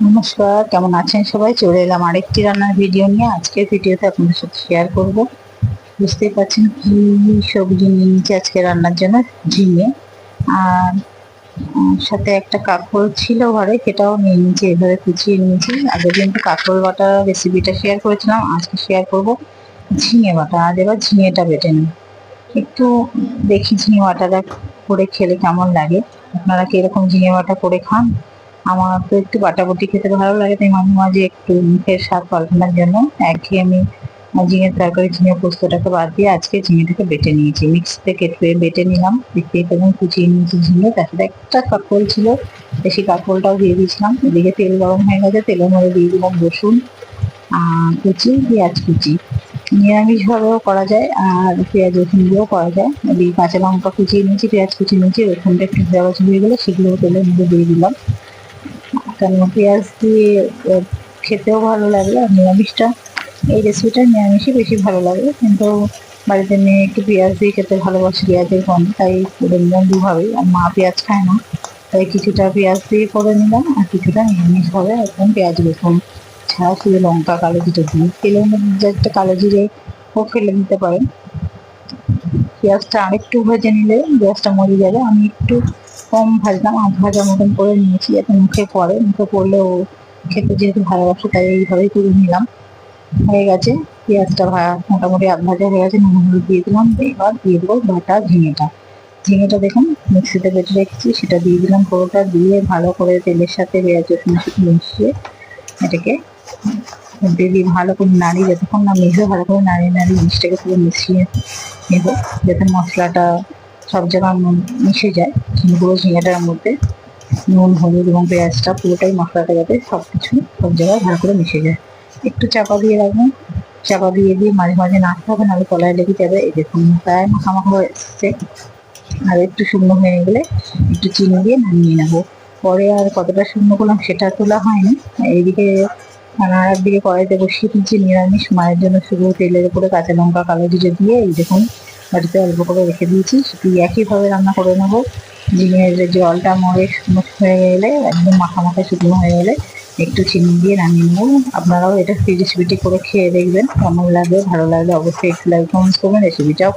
নমস্কার, কেমন আছেন সবাই? চলে এলাম আরেকটি রান্নার ভিডিও নিয়ে। আজকের ভিডিওতে আপনাদের সাথে শেয়ার করব। বুঝতেই পারছেন কি সবজি নিয়ে নিয়েছি আজকে রান্নার জন্য। ঝিঙে আর সাথে একটা কাঁকরোল ছিল ঘরে, সেটাও নিয়ে নিয়েছি, এভাবে কুচিয়ে নিয়েছি। আগের দিন তো কাঁকরোল বাটা রেসিপিটা শেয়ার করেছিলাম, আজকে শেয়ার করব ঝিঙে বাটা। আজ এবার ঝিঙেটা বেটে নিই। একটু দেখি ঝিঙে বাটাটা করে খেলে কেমন লাগে। আপনারা কি এরকম ঝিঙে বাটা করে খান? আমার তো একটু বাটাবুটি খেতে ভালো লাগে, তাই মাঝে মাঝে একটু মুখের স্বাদ পাল্টানোর জন্য একঘেয়েমি ঝিঙের তরকারি, ঝিঙে পোস্তটাকে বাদ দিয়ে আজকে ঝিঙেটাকে বেটে নিয়েছি। মিক্সিতে কেটে বেটে নিলাম, দেখতে তেমন কুচিয়ে নিয়েছি ঝিঙে। তার সাথে একটা কাঁকরোল ছিল, বেশি কাঁকরোলটাও দিয়ে দিয়েছিলাম। এদিকে তেল গরম হয়ে গেছে, তেলের মধ্যে দিয়ে দিলাম রসুন কুচি, পেঁয়াজ কুচি। নিরামিষ ভাবেও করা যায় আর পেঁয়াজ রসুন দিয়েও করা যায়। এদিকে কাঁচা লঙ্কা কুচিয়ে নিয়েছি, পেঁয়াজ কুচিয়ে নিয়েছি, রসুনটা একটু দেওয়া হয়ে গেলে সেগুলো তেলের মধ্যে দিয়ে দিলাম। কেন পেঁয়াজ দিয়ে খেতেও ভালো লাগে। আর নিরামিষটা, এই রেসিপিটা নিরামিষই বেশি ভালো লাগে, কিন্তু বাড়িতে মেয়ে একটু পেঁয়াজ দিয়ে খেতে ভালোবাসে, পেঁয়াজের গন্ধ, তাই করে নিলাম দুভাবেই। আর মা পেঁয়াজ খায় না, তাই কিছুটা পেঁয়াজ দিয়ে করে নিলাম আর কিছুটা নিরামিষভাবে একদম পেঁয়াজ রসুন ছাড়া শুধু লঙ্কা কালো জিরে দিয়ে। তেলের মধ্যে যে একটা কালো জিরে ও ফেলে দিতে পারেন। পেঁয়াজটা আরেকটু ভেজে নিলে পেঁয়াজটা মরে যাবে। আমি একটু কম ভাজলাম, আধ ভাজা মতন করে নিয়েছি, যাতে মুখে পড়ে। মুখে পড়লে ও খেতে যেহেতু ভালোবাসে, তাই এইভাবেই করে নিলাম। হয়ে গেছে পেঁয়াজটা মোটামুটি আধ ভাজা হয়ে গেছে। নুন হলুদ দিয়ে দিলাম। এবার দিয়ে দেবো বাটা ঝিঙেটা। ঝিঙেটা দেখুন মিক্সিতে বেটে রেখেছি, সেটা দিয়ে দিলাম। পুরোটা দিয়ে ভালো করে তেলের সাথে পেঁয়াজ রসুনের সাথে মিশিয়ে এটাকে দিয়ে ভালো করে নাড়িয়ে, যতক্ষণ না মিশবে ভালো করে নাড়িয়ে নাড়িয়ে জিনিসটাকে পুরো মিশিয়ে নেব, যাতে মশলাটা সব জায়গায় মিশে যায়। পুরো ঝিঙেটার মধ্যে নুন হলুদ এবং পেঁয়াজটা পুরোটাই মশলাটা যাতে সব কিছু সব জায়গায় ভালো করে মিশে যায়। একটু চাপা দিয়ে রাখবেন, চাপা দিয়ে দিয়ে মাঝে মাঝে নাড়তে হবে, নাহলে তলায় লেগে যাবে। এই দেখুন প্রায় মাখামাখা হয়ে এসছে। আর একটু শুকনো হয়ে গেলে একটু চিনি দিয়ে নামিয়ে নেবো। পরে আর কতটা শুকনো করলাম সেটা তোলা হয়নি। এইদিকে আর একদিকে কড়াইতে বসিয়ে দিচ্ছি নিরামিষ মায়ের জন্য শুধু তেলের উপরে কাঁচা লঙ্কা কালো জিরে দিয়ে, এই দেখুন বাড়িতে অল্প করে রেখে দিয়েছি। সেটি একইভাবে রান্না করে নেবো। ঝিঙের জলটা মরে শুকনো হয়ে গেলে, একদম মাখা মাখা শুকনো হয়ে গেলে একটু চিনি দিয়ে নামিয়ে নেবো। আপনারাও এটা রেসিপিটি করে খেয়ে দেখবেন কেমন লাগে। ভালো লাগলে অবশ্যই একটু লাইক কমেন্টস করবেন। রেসিপিটাও